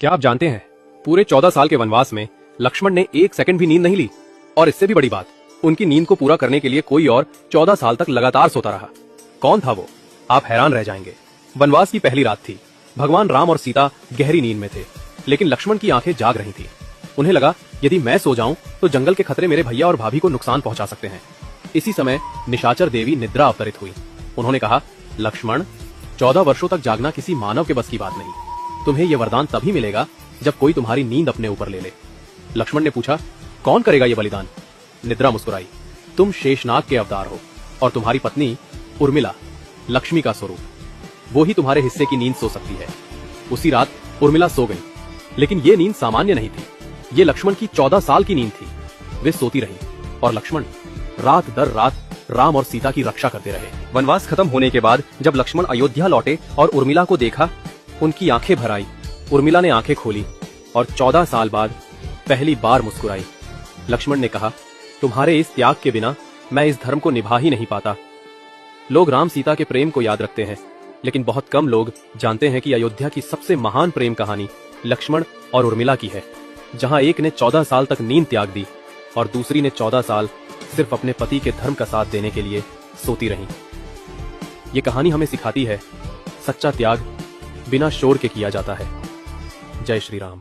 क्या आप जानते हैं, पूरे 14 साल के वनवास में लक्ष्मण ने एक सेकंड भी नींद नहीं ली। और इससे भी बड़ी बात, उनकी नींद को पूरा करने के लिए कोई और 14 साल तक लगातार सोता रहा। कौन था वो? आप हैरान रह जाएंगे। वनवास की पहली रात थी। भगवान राम और सीता गहरी नींद में थे, लेकिन लक्ष्मण की आंखें जाग रही थी। उन्हें लगा, यदि मैं सो जाऊं तो जंगल के खतरे मेरे भैया और भाभी को नुकसान पहुंचा सकते हैं। इसी समय निशाचर देवी निद्रा अवतरित हुई। उन्होंने कहा, लक्ष्मण, 14 वर्षों तक जागना किसी मानव के बस की बात नहीं। तुम्हें यह वरदान तभी मिलेगा जब कोई तुम्हारी नींद अपने ऊपर ले ले। लक्ष्मण ने पूछा, कौन करेगा यह बलिदान? निद्रा मुस्कुराई, तुम शेषनाग के अवतार हो और तुम्हारी पत्नी उर्मिला लक्ष्मी का स्वरूप, वो ही तुम्हारे हिस्से की नींद सो सकती है। उसी रात उर्मिला सो गई, लेकिन ये नींद सामान्य नहीं थी। ये लक्ष्मण की 14 साल की नींद थी। वे सोती रही और लक्ष्मण रात दर रात राम और सीता की रक्षा करते रहे। वनवास खत्म होने के बाद जब लक्ष्मण अयोध्या लौटे और उर्मिला को देखा, उनकी आंखें भर आई। उर्मिला ने आंखें खोली और 14 साल बाद पहली बार मुस्कुराई। लक्ष्मण ने कहा, तुम्हारे इस त्याग के बिना मैं इस धर्म को निभा ही नहीं पाता। लोग राम सीता के प्रेम को याद रखते हैं, लेकिन बहुत कम लोग जानते हैं कि अयोध्या की सबसे महान प्रेम कहानी लक्ष्मण और उर्मिला की है, जहां एक ने 14 साल तक नींद त्याग दी और दूसरी ने 14 साल सिर्फ अपने पति के धर्म का साथ देने के लिए सोती रहीं। ये कहानी हमें सिखाती है, सच्चा त्याग बिना शोर के किया जाता है। जय श्री राम।